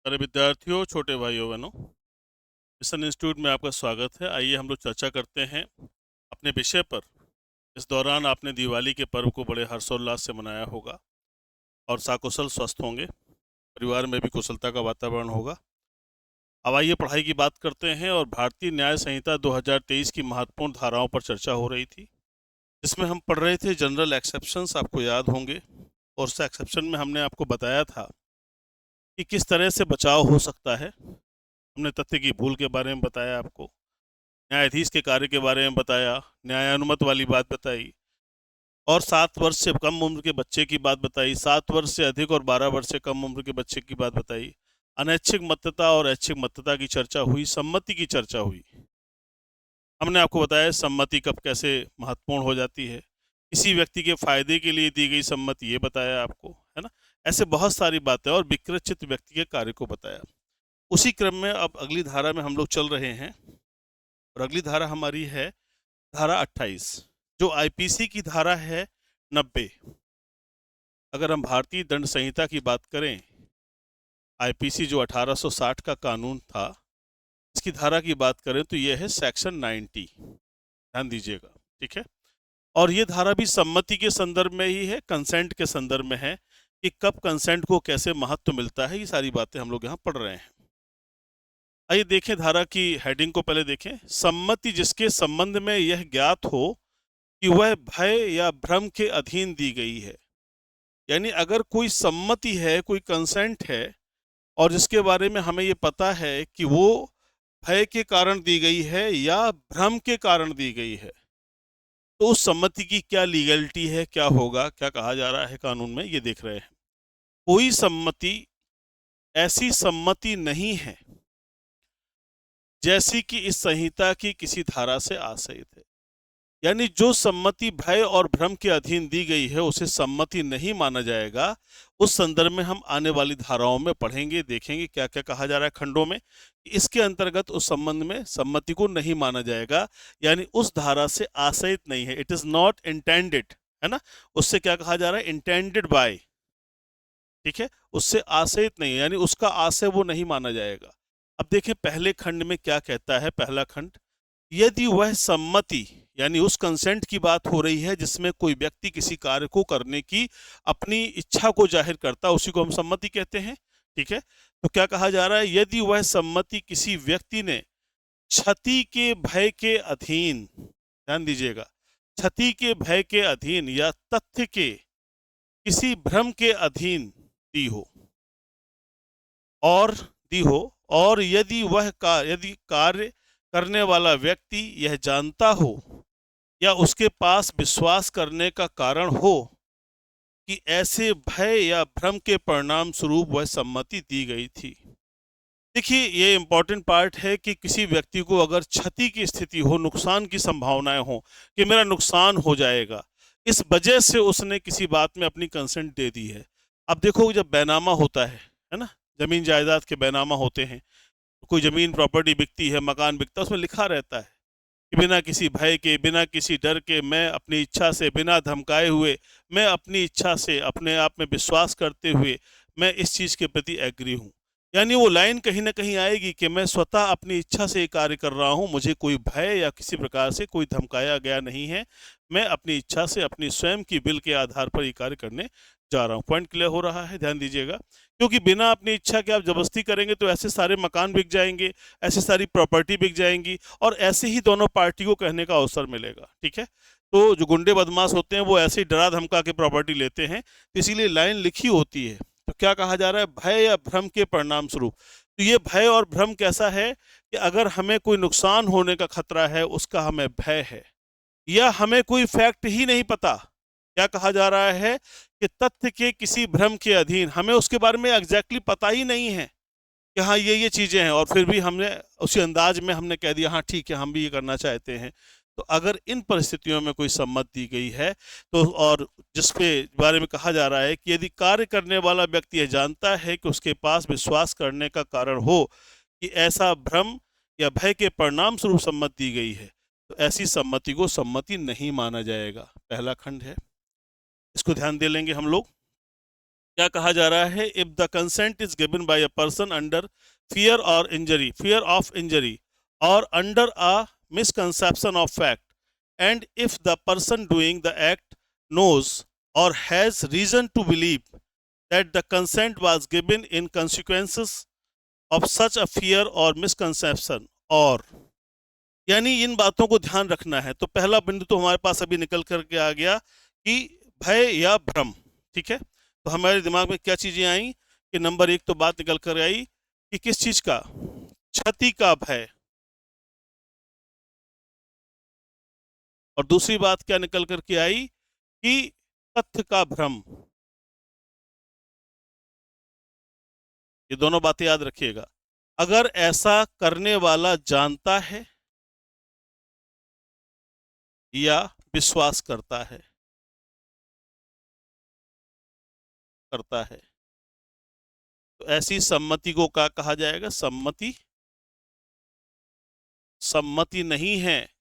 अरे विद्यार्थियों, छोटे भाइयों बहनों, मिशन इंस्टीट्यूट में आपका स्वागत है। आइए हम लोग चर्चा करते हैं अपने विषय पर। इस दौरान आपने दिवाली के पर्व को बड़े हर्षोल्लास से मनाया होगा और सकुशल स्वस्थ होंगे। परिवार में भी कुशलता का वातावरण होगा। अब आइए पढ़ाई की बात करते हैं। और भारतीय न्याय संहिता 2023 की महत्वपूर्ण धाराओं पर चर्चा हो रही थी, जिसमें हम पढ़ रहे थे जनरल एक्सेप्शंस, आपको याद होंगे। और उस एक्सेप्शन में हमने आपको बताया था कि किस तरह से बचाव हो सकता है। हमने तथ्य की भूल के बारे में बताया आपको, न्यायाधीश के कार्य के बारे में बताया, न्यायानुमत वाली बात बताई, और 7 वर्ष से कम उम्र के बच्चे की बात बताई, 7 वर्ष से अधिक और 12 वर्ष से कम उम्र के बच्चे की बात बताई। अनैच्छिक मतता और ऐच्छिक मतता की चर्चा हुई, सम्मति की चर्चा हुई। हमने आपको बताया सम्मति कब कैसे महत्वपूर्ण हो जाती है, किसी व्यक्ति के फायदे के लिए दी गई सम्मति, ये बताया आपको, है ना। ऐसे बहुत सारी बातें, और विकृत व्यक्ति के कार्य को बताया। उसी क्रम में अब अगली धारा में हम लोग चल रहे हैं, और अगली धारा हमारी है धारा 28, जो आईपीसी की धारा है 90। अगर हम भारतीय दंड संहिता की बात करें, आईपीसी जो 1860 का कानून था, इसकी धारा की बात करें तो यह है सेक्शन 90। ध्यान दीजिएगा, ठीक है। और ये धारा भी सम्मति के संदर्भ में ही है, कंसेंट के संदर्भ में है, कि कब कंसेंट को कैसे महत्व मिलता है। ये सारी बातें हम लोग यहाँ पढ़ रहे हैं। आइए देखें धारा की हेडिंग को, पहले देखें। सम्मति जिसके संबंध में यह ज्ञात हो कि वह भय या भ्रम के अधीन दी गई है। यानी अगर कोई सम्मति है, कोई कंसेंट है, और जिसके बारे में हमें ये पता है कि वो भय के कारण दी गई है या भ्रम के कारण दी गई है, तो उस सम्मति की क्या लीगलिटी है, क्या होगा, क्या कहा जा रहा है कानून में, ये देख रहे हैं। कोई सम्मति ऐसी सम्मति नहीं है जैसी कि इस संहिता की किसी धारा से आशयित है। यानी जो सम्मति भय और भ्रम के अधीन दी गई है, उसे सम्मति नहीं माना जाएगा। उस संदर्भ में हम आने वाली धाराओं में पढ़ेंगे, देखेंगे क्या क्या कहा जा रहा है खंडों में। इसके अंतर्गत उस संबंध में सम्मति को नहीं माना जाएगा, यानी उस धारा से आशयित नहीं है। इट इज नॉट इंटेंडेड, है ना। उससे क्या कहा जा रहा है, इंटेंडेड बाय, ठीक है। उससे आशयित नहीं है, यानी उसका आशय वो नहीं माना जाएगा। अब देखें पहले खंड में क्या कहता है। पहला खंड, यदि वह सम्मति, यानी उस कंसेंट की बात हो रही है जिसमें कोई व्यक्ति किसी कार्य को करने की अपनी इच्छा को जाहिर करता है, उसी को हम सम्मति कहते हैं, ठीक है। तो क्या कहा जा रहा है, यदि वह सम्मति किसी व्यक्ति ने क्षति के भय के अधीन, ध्यान दीजिएगा, क्षति के भय के अधीन या तथ्य के किसी भ्रम के अधीन दी हो, और यदि कार्य करने वाला व्यक्ति यह जानता हो या उसके पास विश्वास करने का कारण हो कि ऐसे भय या भ्रम के परिणाम स्वरूप वह सम्मति दी गई थी। देखिए, ये इंपॉर्टेंट पार्ट है कि किसी व्यक्ति को अगर क्षति की स्थिति हो, नुकसान की संभावनाएं हो कि मेरा नुकसान हो जाएगा, इस वजह से उसने किसी बात में अपनी कंसेंट दे दी है। अब देखो, जब बैनामा होता है ना, जमीन जायदाद के बैनामा होते हैं, कोई जमीन प्रॉपर्टी बिकती है, मकान बिकता है, उसमें लिखा रहता है कि बिना किसी भय के, बिना किसी डर के, मैं अपनी इच्छा से, बिना धमकाए हुए, मैं अपनी इच्छा से, अपने आप में विश्वास करते हुए, मैं इस चीज़ के प्रति एग्री हूँ। यानी वो लाइन कहीं ना कहीं आएगी कि मैं स्वतः अपनी इच्छा से ये कार्य कर रहा हूँ, मुझे कोई भय या किसी प्रकार से कोई धमकाया गया नहीं है, मैं अपनी इच्छा से, अपनी स्वयं की विल के आधार पर ये कार्य करने जा रहा हूँ। पॉइंट क्लियर हो रहा है, ध्यान दीजिएगा। क्योंकि बिना अपनी इच्छा के आप जबरदस्ती करेंगे तो ऐसे सारे मकान बिक जाएंगे, ऐसे सारी प्रॉपर्टी बिक जाएंगी, और ऐसे ही दोनों पार्टी को कहने का अवसर मिलेगा, ठीक है। तो जो गुंडे बदमाश होते हैं वो ऐसे ही डरा धमका के प्रॉपर्टी लेते हैं, तो इसीलिए लाइन लिखी होती है। तो क्या कहा जा रहा है, भय या भ्रम के परिणाम स्वरूप। तो ये भय और भ्रम कैसा है कि अगर हमें कोई नुकसान होने का खतरा है, उसका हमें भय है, या हमें कोई फैक्ट ही नहीं पता। क्या कहा जा रहा है कि तथ्य के किसी भ्रम के अधीन, हमें उसके बारे में एग्जैक्टली पता ही नहीं है कि हाँ ये चीज़ें हैं, और फिर भी हमने उसी अंदाज में हमने कह दिया हाँ ठीक है, हम भी ये करना चाहते हैं। तो अगर इन परिस्थितियों में कोई सम्मति दी गई है, तो और जिसके बारे में कहा जा रहा है कि यदि कार्य करने वाला व्यक्ति यह जानता है कि उसके पास विश्वास करने का कारण हो कि ऐसा भ्रम या भय के परिणाम स्वरूप सम्मति दी गई है, तो ऐसी सम्मति को सम्मति नहीं माना जाएगा। पहला खंड है, इसको ध्यान दे लेंगे हम लोग। क्या कहा जा रहा है? If the consent is given by a person under fear of injury और under a misconception of fact, and if the person doing the act knows or has reason to believe that the consent was given in consequences of such a fear or misconception, और यानी इन बातों को ध्यान रखना है। तो पहला बिंदु तो हमारे पास अभी निकल करके आ गया कि भय या भ्रम। ठीक है, तो हमारे दिमाग में क्या चीजें आई कि नंबर एक तो बात निकल कर आई कि किस चीज का? क्षति का भय। और दूसरी बात क्या निकल करके आई कि तथ्य का भ्रम। ये दोनों बातें याद रखिएगा। अगर ऐसा करने वाला जानता है या विश्वास करता है तो ऐसी सम्मति को क्या कहा जाएगा? सम्मति नहीं है।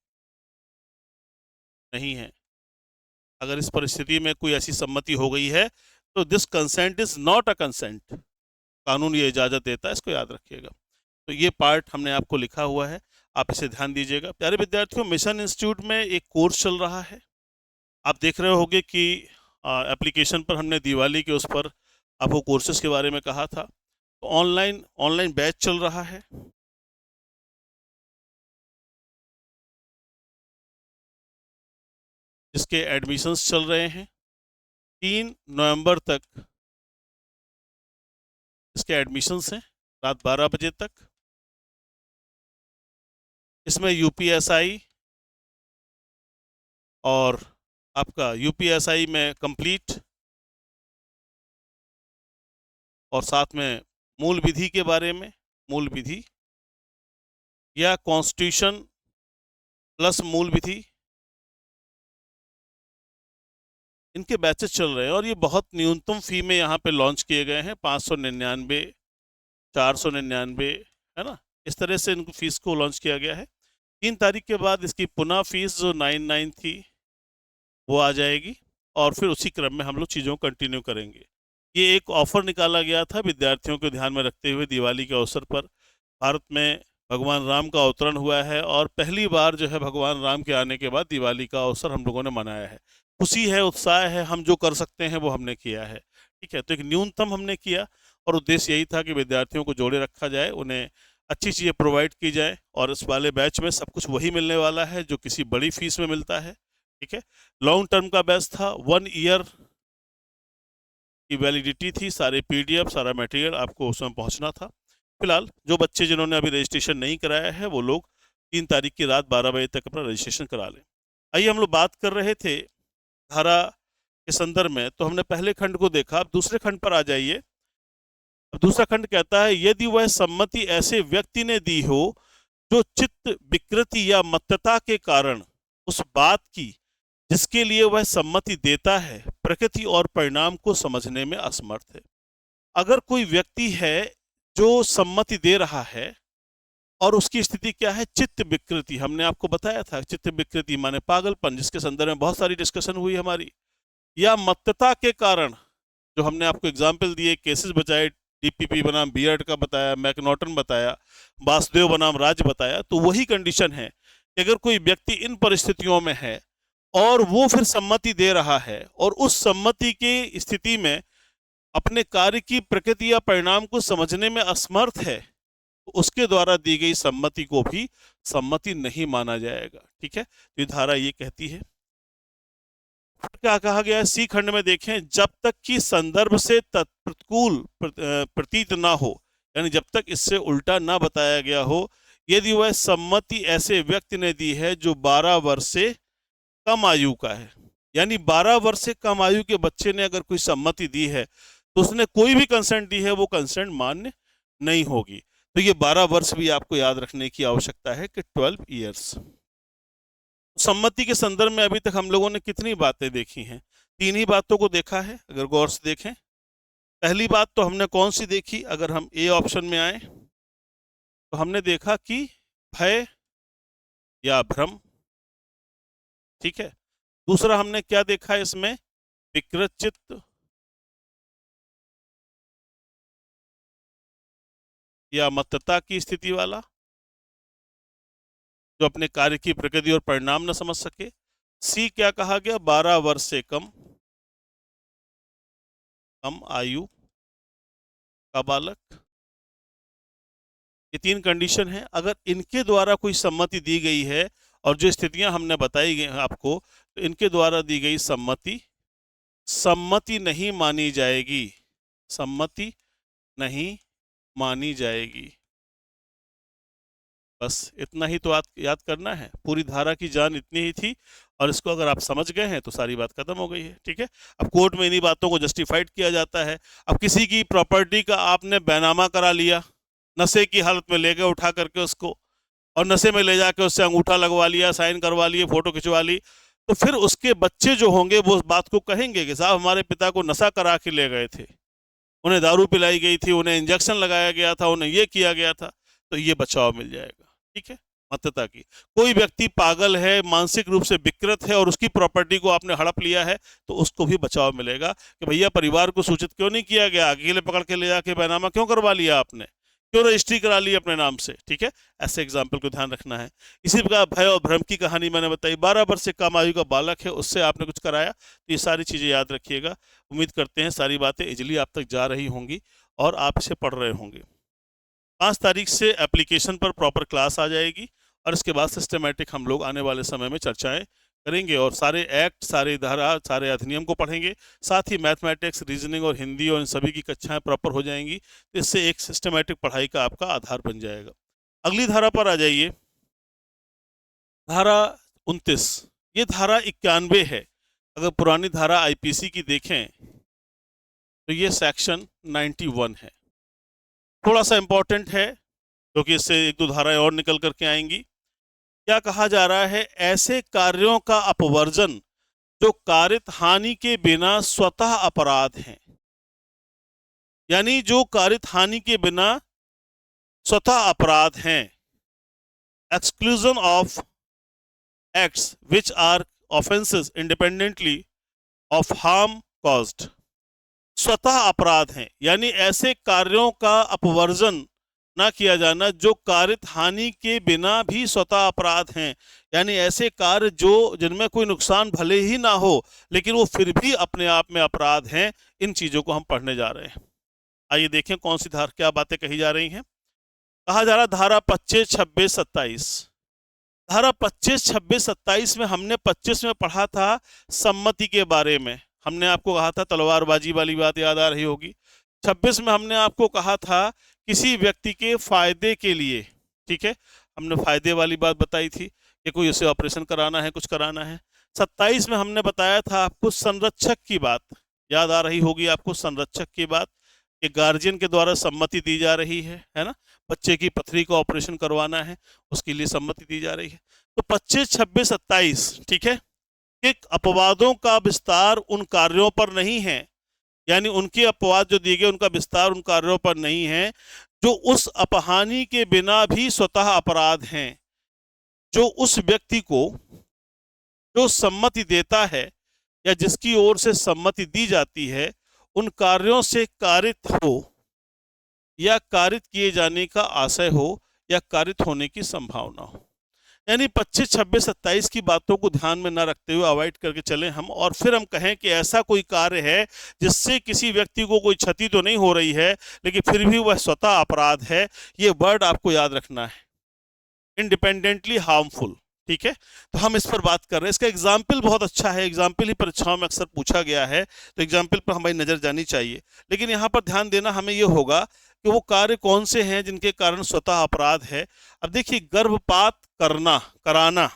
अगर इस परिस्थिति में कोई ऐसी सम्मति हो गई है तो this consent is not a consent. कानून ये इजाजत देता है, इसको याद रखिएगा। तो ये पार्ट हमने आपको लिखा हुआ है, आप इसे ध्यान दीजिएगा। प्यारे विद्यार्थियों, मिशन इंस्टीट्यूट में एक कोर्स चल रहा है। आप देख रहे होंगे कि एप्लीकेशन पर हमने दिवाली के उस पर आपको कोर्सेज के बारे में कहा था। तो ऑनलाइन ऑनलाइन बैच चल रहा है। जिसके एडमिशन्स चल रहे हैं 3 नवंबर तक। इसके एडमिशन्स हैं रात 12 बजे तक। इसमें यूपीएसआई और आपका यूपीएसआई में कंप्लीट और साथ में मूल विधि के बारे में, मूल विधि या कॉन्स्टिट्यूशन प्लस मूल विधि, इनके बैचेस चल रहे हैं। और ये बहुत न्यूनतम फी में यहाँ पे लॉन्च किए गए हैं। 599, 499, है ना, इस तरह से इनको फीस को लॉन्च किया गया है। 3 तारीख के बाद इसकी पुनः फीस जो 99 थी वो आ जाएगी और फिर उसी क्रम में हम लोग चीज़ों को कंटिन्यू करेंगे। ये एक ऑफर निकाला गया था विद्यार्थियों को ध्यान में रखते हुए। दिवाली के अवसर पर भारत में भगवान राम का अवतरण हुआ है और पहली बार जो है भगवान राम के आने के बाद दिवाली का अवसर हम लोगों ने मनाया है। खुशी है, उत्साह है, हम जो कर सकते हैं वो हमने किया है। ठीक है, तो एक न्यूनतम हमने किया और उद्देश्य यही था कि विद्यार्थियों को जोड़े रखा जाए, उन्हें अच्छी चीज़ें प्रोवाइड की जाए। और इस वाले बैच में सब कुछ वही मिलने वाला है जो किसी बड़ी फीस में मिलता है। ठीक है, लॉन्ग टर्म का बैच था, 1 ईयर की वैलिडिटी थी। सारे पीडीएफ, सारा मटेरियल आपको उसमें पहुंचना था। फिलहाल जो बच्चे जिन्होंने अभी रजिस्ट्रेशन नहीं कराया है वो लोग 3 तारीख की रात 12 बजे तक अपना रजिस्ट्रेशन करा लें। आइए, हम लोग बात कर रहे थे धारा के संदर्भ में, तो हमने पहले खंड को देखा। अब दूसरे खंड पर आ जाइए। अब दूसरा खंड कहता है, यदि वह सम्मति ऐसे व्यक्ति ने दी हो जो चित्त विकृति या मत्तता के कारण उस बात की जिसके लिए वह सम्मति देता है प्रकृति और परिणाम को समझने में असमर्थ है। अगर कोई व्यक्ति है जो सम्मति दे रहा है और उसकी स्थिति क्या है? चित्त विकृति। हमने आपको बताया था चित्त विकृति माने पागलपन, जिसके संदर्भ में बहुत सारी डिस्कशन हुई हमारी। या मत्तता के कारण, जो हमने आपको एग्जाम्पल दिए, केसेस बताए, डीपीपी बनाम बियर्ड का बताया, मैकनॉटन बताया, वासुदेव बनाम राज बताया। तो वही कंडीशन है कि अगर कोई व्यक्ति इन परिस्थितियों में है और वो फिर सम्मति दे रहा है और उस सम्मति की स्थिति में अपने कार्य की प्रकृति या परिणाम को समझने में असमर्थ है, तो उसके द्वारा दी गई सम्मति को भी सम्मति नहीं माना जाएगा। ठीक है, तो ये धारा ये कहती है। क्या कहा गया है सी खंड में? देखें, जब तक कि संदर्भ से प्रतिकूल प्रतीत ना हो, यानी जब तक इससे उल्टा ना बताया गया हो, यदि वह सम्मति ऐसे व्यक्ति ने दी है जो 12 वर्ष से कम आयु का है, यानी 12 वर्ष से कम आयु के बच्चे ने अगर कोई सम्मति दी है तो उसने कोई भी कंसेंट दी है, वो कंसेंट मान्य नहीं होगी। तो ये 12 वर्ष भी आपको याद रखने की आवश्यकता है कि 12 ईयर्स। सम्मति के संदर्भ में अभी तक हम लोगों ने कितनी बातें देखी हैं? 3 ही बातों को देखा है, अगर गौर से देखें। पहली बात तो हमने कौन सी देखी? अगर हम ए ऑप्शन में आए तो हमने देखा कि भय या भ्रम। ठीक है, दूसरा हमने क्या देखा इसमें? विकृत चित्त। या मत्तता की स्थिति वाला, जो अपने कार्य की प्रकृति और परिणाम न समझ सके। सी क्या कहा गया, 12 वर्ष से कम आयु का बालक। ये 3 कंडीशन है। अगर इनके द्वारा कोई सम्मति दी गई है और जो स्थितियां हमने बताई गई आपको, तो इनके द्वारा दी गई सम्मति नहीं मानी जाएगी, सम्मति नहीं मानी जाएगी। बस इतना ही तो याद करना है। पूरी धारा की जान इतनी ही थी और इसको अगर आप समझ गए हैं तो सारी बात खत्म हो गई है। ठीक है। अब कोर्ट में इन्हीं बातों को जस्टिफाइड किया जाता है। अब किसी की प्रॉपर्टी का आपने बैनामा करा लिया, नशे की हालत में ले गए उठा करके उसको, और नशे में ले जाके उससे अंगूठा लगवा लिया, साइन करवा लिए, फोटो खिंचवा ली, तो फिर उसके बच्चे जो होंगे वो उस बात को कहेंगे कि साहब हमारे पिता को नशा करा के ले गए थे, उन्हें दारू पिलाई गई थी, उन्हें इंजेक्शन लगाया गया था, उन्हें ये किया गया था। तो ये बचाव मिल जाएगा। ठीक है। मत्तता की, कोई व्यक्ति पागल है, मानसिक रूप से विकृत है और उसकी प्रॉपर्टी को आपने हड़प लिया है, तो उसको भी बचाव मिलेगा कि भैया परिवार को सूचित क्यों नहीं किया गया, अकेले पकड़ के ले जाके बैनामा क्यों करवा लिया आपने, क्यों रजिस्ट्री करा ली अपने नाम से। ठीक है। ऐसे एग्जाम्पल को ध्यान रखना है। इसी प्रकार भय और भ्रम की कहानी मैंने बताई, 12 वर्ष से कम आयु का बालक है, उससे आपने कुछ कराया, तो ये सारी चीज़ें याद रखिएगा। उम्मीद करते हैं सारी बातें इजीली आप तक जा रही होंगी और आप इसे पढ़ रहे होंगे। 5 तारीख से एप्लीकेशन पर प्रॉपर क्लास आ जाएगी और इसके बाद सिस्टमेटिक हम लोग आने वाले समय में चर्चाएं करेंगे और सारे एक्ट, सारे धारा, सारे अधिनियम को पढ़ेंगे। साथ ही मैथमेटिक्स, रीजनिंग और हिंदी और इन सभी की कक्षाएं प्रॉपर हो जाएंगी। तो इससे एक सिस्टमेटिक पढ़ाई का आपका आधार बन जाएगा। अगली धारा पर आ जाइए, धारा 29। ये धारा 91 है। अगर पुरानी धारा आईपीसी की देखें तो ये सेक्शन 91 है। थोड़ा सा इंपॉर्टेंट है क्योंकि इससे 1-2 धाराएं और निकल करके आएंगी। क्या कहा जा रहा है, ऐसे कार्यों का अपवर्जन जो कारित हानि के बिना स्वतः अपराध हैं, यानी जो कारित हानि के बिना स्वतः अपराध हैं। Exclusion of acts which are offences independently of harm caused. स्वतः अपराध हैं, यानी ऐसे कार्यों का अपवर्जन ना किया जाना जो कारित हानि के बिना भी स्वतः अपराध हैं, यानी ऐसे कार्य जो जिनमें कोई नुकसान भले ही ना हो लेकिन वो फिर भी अपने आप में अपराध हैं। इन चीजों को हम पढ़ने जा रहे हैं। आइए देखें कौन सी धारा, क्या बातें कही जा रही हैं। कहा जा रहा धारा 25, 26, 27। धारा 25, 26, 27 में हमने 25 में पढ़ा था सम्मति के बारे में। हमने आपको कहा था, तलवारबाजी वाली बात याद आ रही होगी। 26 में हमने आपको कहा था किसी व्यक्ति के फायदे के लिए। ठीक है। हमने फायदे वाली बात बताई थी कि कोई उसे ऑपरेशन कराना है, कुछ कराना है। 27 में हमने बताया था आपको संरक्षक की बात, याद आ रही होगी आपको संरक्षक की बात, कि गार्जियन के द्वारा सम्मति दी जा रही है ना, बच्चे की पथरी का ऑपरेशन करवाना है, उसके लिए सम्मति दी जा रही है। तो 25, 26, 27, ठीक है, कि अपवादों का विस्तार उन कार्यों पर नहीं है, यानी उनके अपवाद जो दिए गए उनका विस्तार उन कार्यों पर नहीं है जो उस अपहानि के बिना भी स्वतः अपराध हैं। जो उस व्यक्ति को जो सम्मति देता है या जिसकी ओर से सम्मति दी जाती है उन कार्यों से कारित हो या कारित किए जाने का आशय हो या कारित होने की संभावना हो। यानी 25, 26, 27 की बातों को ध्यान में न रखते हुए अवॉइड करके चलें हम, और फिर हम कहें कि ऐसा कोई कार्य है जिससे किसी व्यक्ति को कोई क्षति तो नहीं हो रही है लेकिन फिर भी वह स्वतः अपराध है। ये वर्ड आपको याद रखना है, इंडिपेंडेंटली हार्मफुल। ठीक है। तो हम इस पर बात कर रहे हैं। इसका एग्जाम्पल बहुत अच्छा है, एग्जाम्पल ही परीक्षाओं में अक्सर पूछा गया है, तो एग्जाम्पल पर हमारी नजर जानी चाहिए। लेकिन यहाँ पर ध्यान देना हमें ये होगा कि वो कार्य कौन से हैं जिनके कारण स्वतः अपराध है। अब देखिए, गर्भपात कराना,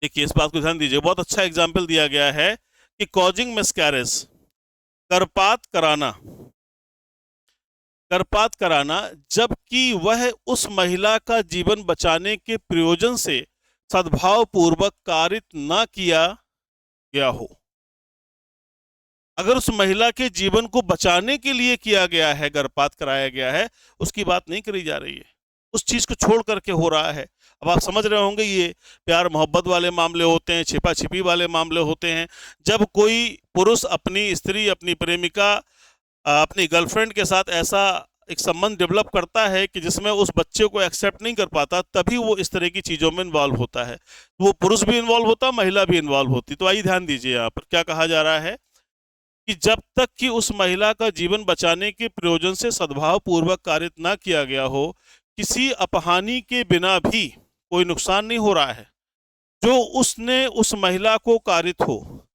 देखिए इस बात को ध्यान दीजिए, बहुत अच्छा एग्जाम्पल दिया गया है कि कॉजिंग मिसकैरेज, गर्भपात कराना जबकि वह उस महिला का जीवन बचाने के प्रयोजन से सद्भाव पूर्वक कारित ना किया गया हो। अगर उस महिला के जीवन को बचाने के लिए किया गया है, गर्भपात कराया गया है, उसकी बात नहीं करी जा रही है, उस चीज को छोड़ करके हो रहा है। अब आप समझ रहे होंगे ये प्यार मोहब्बत वाले मामले होते हैं, छिपा छिपी वाले मामले होते हैं। जब कोई पुरुष अपनी स्त्री, अपनी प्रेमिका, अपनी गर्लफ्रेंड के साथ ऐसा एक संबंध डेवलप करता है कि जिसमें उस बच्चे को एक्सेप्ट नहीं कर पाता, तभी वो इस तरह की चीज़ों में इन्वॉल्व होता है। वो पुरुष भी इन्वॉल्व होता, महिला भी इन्वॉल्व होती। तो आइए ध्यान दीजिए, यहाँ पर क्या कहा जा रहा है कि जब तक कि उस महिला का जीवन बचाने के प्रयोजन से सद्भाव पूर्वक कारित ना किया गया हो, किसी अपहानि के बिना भी कोई नुकसान नहीं हो रहा है। जो उसने उस महिला को कारित हो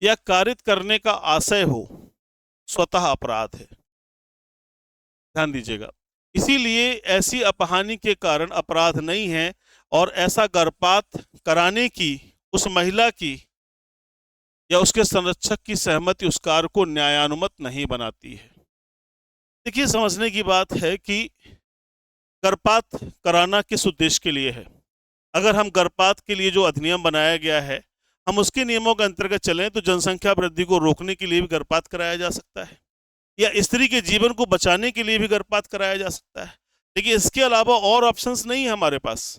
या कारित करने का आशय हो, स्वतः अपराध है। ध्यान दीजिएगा। इसीलिए ऐसी अपहानि के कारण अपराध नहीं है, और ऐसा गर्भपात कराने की उस महिला की या उसके संरक्षक की सहमति उस कार्य को न्यायानुमत नहीं बनाती है। देखिए, समझने की बात है कि गर्भपात कराना किस उद्देश्य के लिए है। अगर हम गर्भपात के लिए जो अधिनियम बनाया गया है, हम उसके नियमों के अंतर्गत चलें तो जनसंख्या वृद्धि को रोकने के लिए भी गर्भपात कराया जा सकता है, या स्त्री के जीवन को बचाने के लिए भी गर्भपात कराया जा सकता है। लेकिन इसके अलावा और ऑप्शंस नहीं है हमारे पास।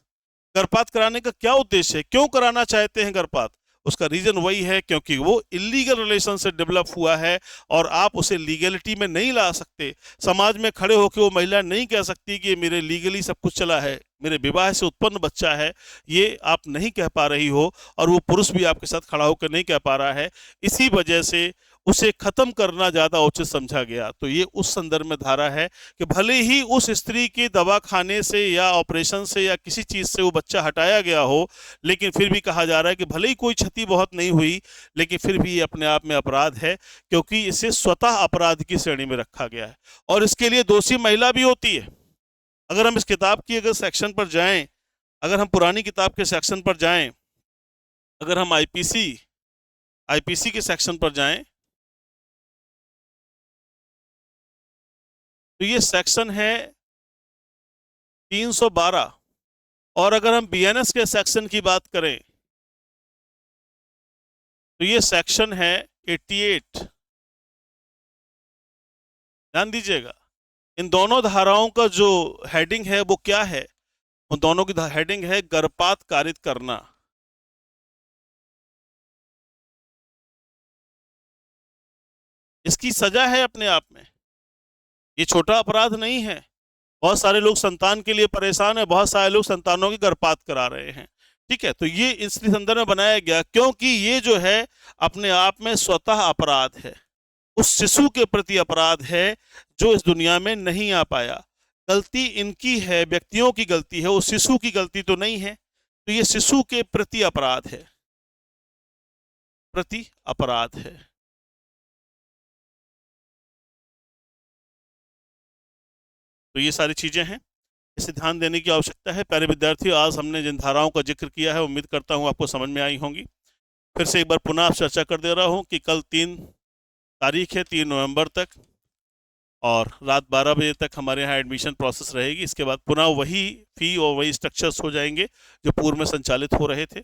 गर्भपात कराने का क्या उद्देश्य है, क्यों कराना चाहते हैं गर्भपात? उसका रीजन वही है क्योंकि वो इलीगल रिलेशन से डेवलप हुआ है और आप उसे लीगलिटी में नहीं ला सकते। समाज में खड़े होकर वो महिला नहीं कह सकती कि मेरे लीगली सब कुछ चला है, मेरे विवाह से उत्पन्न बच्चा है, ये आप नहीं कह पा रही हो, और वो पुरुष भी आपके साथ खड़ा होकर नहीं कह पा रहा है। इसी वजह से उसे खत्म करना ज़्यादा उचित समझा गया। तो ये उस संदर्भ में धारा है कि भले ही उस स्त्री के दवा खाने से या ऑपरेशन से या किसी चीज़ से वो बच्चा हटाया गया हो, लेकिन फिर भी कहा जा रहा है कि भले ही कोई क्षति बहुत नहीं हुई, लेकिन फिर भी ये अपने आप में अपराध है, क्योंकि इसे स्वतः अपराध की श्रेणी में रखा गया है, और इसके लिए दोषी महिला भी होती है। अगर हम इस किताब की अगर सेक्शन पर जाएं, अगर हम पुरानी किताब के सेक्शन पर जाएं, अगर हम आईपीसी के सेक्शन पर जाएं, तो ये सेक्शन है 312, और अगर हम बीएनएस के सेक्शन की बात करें तो ये सेक्शन है 88। ध्यान दीजिएगा, इन दोनों धाराओं का जो हेडिंग है वो क्या है? उन दोनों की हेडिंग है गर्भपात कारित करना। इसकी सजा है अपने आप में, ये छोटा अपराध नहीं है। बहुत सारे लोग संतान के लिए परेशान है, बहुत सारे लोग संतानों की गर्भपात करा रहे हैं। ठीक है, तो ये इस संदर्भ में बनाया गया क्योंकि ये जो है अपने आप में स्वतः अपराध है, उस शिशु के प्रति अपराध है जो इस दुनिया में नहीं आ पाया। गलती इनकी है, व्यक्तियों की गलती है, उस शिशु की गलती तो नहीं है। तो ये शिशु के प्रति अपराध है, प्रति अपराध है। तो ये सारी चीजें हैं, इसे ध्यान देने की आवश्यकता है। प्यारे विद्यार्थी, आज हमने जिन धाराओं का जिक्र किया है, उम्मीद करता हूँ आपको समझ में आई होंगी। फिर से एक बार पुनः चर्चा कर दे रहा हूँ कि कल 3 तारीख है, 3 नवंबर तक, और रात 12 बजे तक हमारे यहाँ एडमिशन प्रोसेस रहेगी। इसके बाद पुनः वही फी और वही स्ट्रक्चर्स हो जाएंगे जो पूर्व में संचालित हो रहे थे।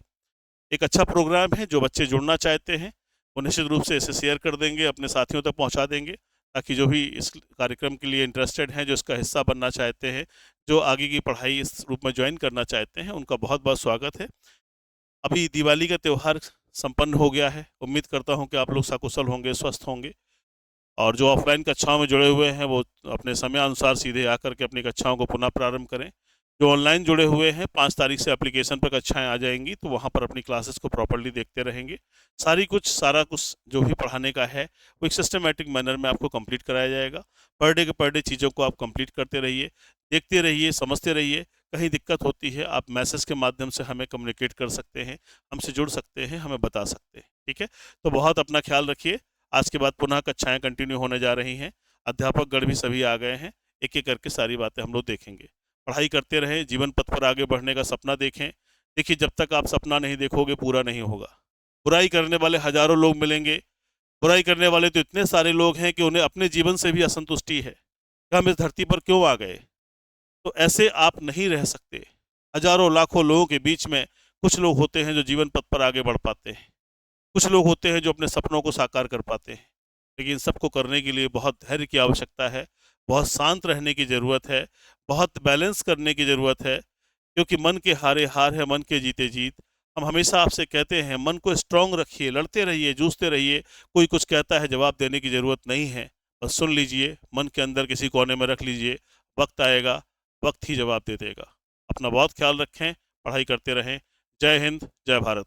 एक अच्छा प्रोग्राम है, जो बच्चे जुड़ना चाहते हैं वो निश्चित रूप से इसे शेयर कर देंगे, अपने साथियों तक पहुँचा देंगे, ताकि जो भी इस कार्यक्रम के लिए इंटरेस्टेड हैं, जो इसका हिस्सा बनना चाहते हैं, जो आगे की पढ़ाई इस रूप में ज्वाइन करना चाहते हैं, उनका बहुत बहुत स्वागत है। अभी दिवाली का त्यौहार संपन्न हो गया है, उम्मीद करता हूं कि आप लोग सकुशल होंगे, स्वस्थ होंगे, और जो ऑफलाइन कक्षाओं में जुड़े हुए हैं वो अपने समय अनुसार सीधे आकर के अपनी कक्षाओं को पुनः प्रारंभ करें। जो ऑनलाइन जुड़े हुए हैं, 5 तारीख से एप्लीकेशन पर कक्षाएं आ जाएंगी, तो वहाँ पर अपनी क्लासेस को प्रॉपर्ली देखते रहेंगे। सारा कुछ जो भी पढ़ाने का है वो एक सिस्टमेटिक मैनर में आपको कंप्लीट कराया जाएगा। पर डे के पर डे चीज़ों को आप कंप्लीट करते रहिए, देखते रहिए, समझते रहिए। कहीं दिक्कत होती है, आप मैसेज के माध्यम से हमें कम्युनिकेट कर सकते हैं, हमसे जुड़ सकते हैं, हमें बता सकते हैं। ठीक है, तो बहुत अपना ख्याल रखिए। आज के बाद पुनः कक्षाएँ कंटिन्यू होने जा रही हैं, अध्यापकगण भी सभी आ गए हैं, एक एक करके सारी बातें हम लोग देखेंगे। पढ़ाई करते रहें, जीवन पथ पर आगे बढ़ने का सपना देखें। देखिए, जब तक आप सपना नहीं देखोगे पूरा नहीं होगा। बुराई करने वाले हजारों लोग मिलेंगे, बुराई करने वाले तो इतने सारे लोग हैं कि उन्हें अपने जीवन से भी असंतुष्टि है कि हम इस धरती पर क्यों आ गए। तो ऐसे आप नहीं रह सकते। हजारों लाखों लोगों के बीच में कुछ लोग होते हैं जो जीवन पथ पर आगे बढ़ पाते हैं, कुछ लोग होते हैं जो अपने सपनों को साकार कर पाते हैं। लेकिन सबको करने के लिए बहुत धैर्य की आवश्यकता है, बहुत शांत रहने की ज़रूरत है, बहुत बैलेंस करने की ज़रूरत है, क्योंकि मन के हारे हार है, मन के जीते जीत। हम हमेशा आपसे कहते हैं, मन को स्ट्रांग रखिए, लड़ते रहिए, जूझते रहिए। कोई कुछ कहता है, जवाब देने की ज़रूरत नहीं है, बस सुन लीजिए, मन के अंदर किसी कोने में रख लीजिए, वक्त आएगा, वक्त ही जवाब दे देगा। अपना बहुत ख्याल रखें, पढ़ाई करते रहें। जय हिंद, जय भारत।